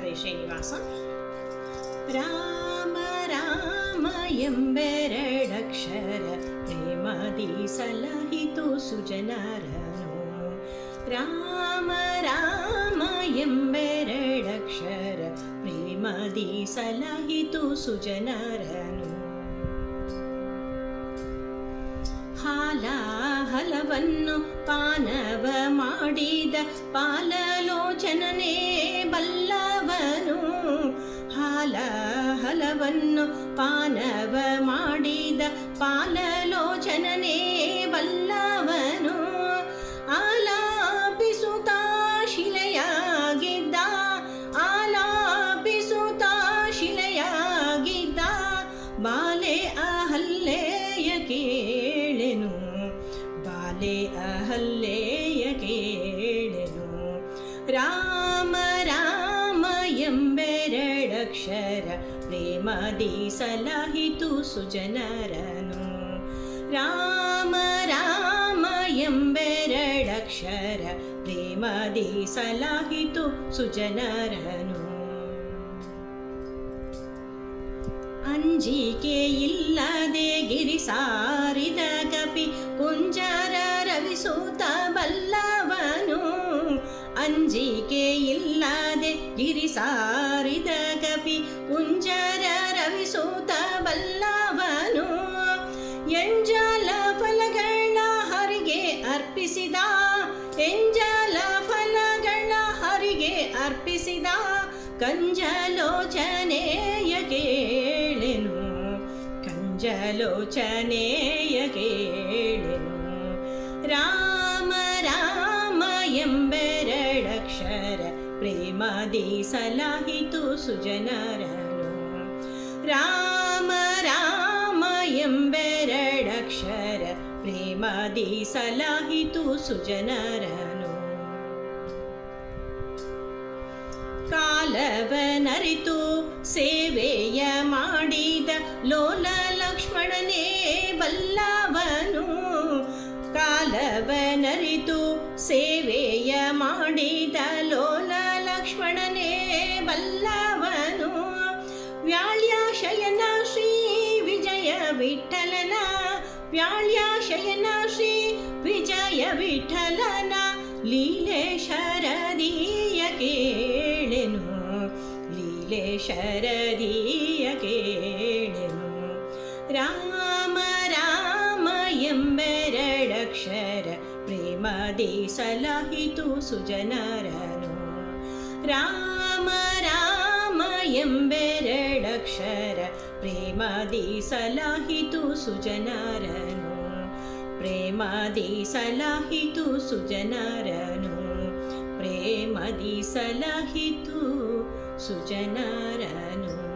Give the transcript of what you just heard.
ಹರೇ ಶ್ರೀನಿವಾಸ. ರಾಮ ರಾಮ ಎಂಬೆರಡಕ್ಷರ ಪ್ರೇಮದಿ ಸಲಹಿತು ಸುಜನರನು. ರಾಮ ರಾಮ ಎಂಬೆರಡಕ್ಷರ ಪ್ರೇಮದಿ ಸಲಹಿತು ಸುಜನರನು. ಹಾಲಾಹಲವನ್ನು ಪಾನವ ಮಾಡಿದ ಪಾಲಲೋಚನನೇ ಬಲ್ಲವನು. ಹಾಲಾಹಲವನ್ನು ಪಾನವ ಮಾಡಿದ ಪಾಲಲೋಚನನೇ ಬಲ್ಲವನು. ಆಲಾಪಿಸುತ್ತ ಶಿಲೆಯಾಗಿದ್ದ ಆಲಾಪಿಸುತ್ತ ಶಿಲೆಯಾಗಿದ್ದ ಬಾಲೆ ಅಹಲ್ಯೆಯ ಕೇಳೆನು. ಬಾಲೆ ಅಹಲ್ಯೆಯ ಕೇಳೆನು. ರಾಮ ರಾಮ ಎಂಬೆರಡಕ್ಷರ ಪ್ರೇಮದಿ ಸಲಹಿತು ಸುಜನರನು. ರಾಮ ರಾಮ ಎಂಬೆರಡಕ್ಷರ ಪ್ರೇಮದಿ ಸಲಹಿತು ಸುಜನರನು. ಅಂಜಿಕೆ ಇಲ್ಲದೆ ಗಿರಿ ಸಾರಿದ ಕಪಿ ಕುಂಜರ ರವಿಸೂತ ಬಲ್ಲವನು. ಅಂಜಿಕೆ ಇಲ್ಲದೆ ಗಿರಿ ಸಾರಿದ ಕಪಿ ಕುಂಜರ ರವಿಸೂತ ಬಲ್ಲವನು. ಎಂಜಲ ಫಲಗಳ ಹರಿಗೆ ಅರ್ಪಿಸಿದ ಎಂಜಲ ಫಲಗಳ ಹರಿಗೆ ಅರ್ಪಿಸಿದ ಕಂಜಲೋಚನೆಯ ಕೇಳೆನು. ಕಂಜಲೋಚನೆಯ ಕೇಳೆನು. ರಾಮ ರಾಮ ಎಂಬೆರಡಕ್ಷರ ಪ್ರೇಮದಿ ಸಲಹಿತು ಸುಜನರನು. ರಾಮ ರಾಮ ಎಂಬೆರಡಕ್ಷರ ಪ್ರೇಮದಿ ಸಲಹಿತು ಸುಜನರನು. ಕಾಲವನರಿತು ಸೇವೆಯ ಮಾಡಿದ ಲೋಲ ಲಕ್ಷ್ಮಣನೇ ಬಲ್ಲವನು. ಕಾಲವನರಿತು ಸೇವೆಯ ಮಾಡಿದ ಲೋಲ ಲಕ್ಷ್ಮಣನೇ ಬಲ್ಲವನು. ವ್ಯಾಳ್ಯಾಶಯನ ಶ್ರೀ ವಿಜಯ ವಿಠಲನ ವ್ಯಾಳ್ಯಾಶಯನ ಶ್ರೀ ವಿಜಯ ವಿಠಲನ ಲೀಲೆ ಶರದಿಯ ಕೇಳೆನು. ಲೀಲೆ ಶರದಿಯ ಕೇಳೆನು. ರಾಮ ರಾಮ ಎಂಬೆರಡಕ್ಷರ ಪ್ರೇಮದಿ ಸಲಹಿತು ಸುಜನರನು. ರಾಮ ರಾಮ ಎಂಬೆರಡಕ್ಷರ ಪ್ರೇಮದಿ ಸಲಹಿತು ಸುಜನರನು. ಪ್ರೇಮದಿ ಸಲಹಿತು ಸುಜನರನು. ಪ್ರೇಮದಿ ಸಲಹಿತು ಸುಜನರನು.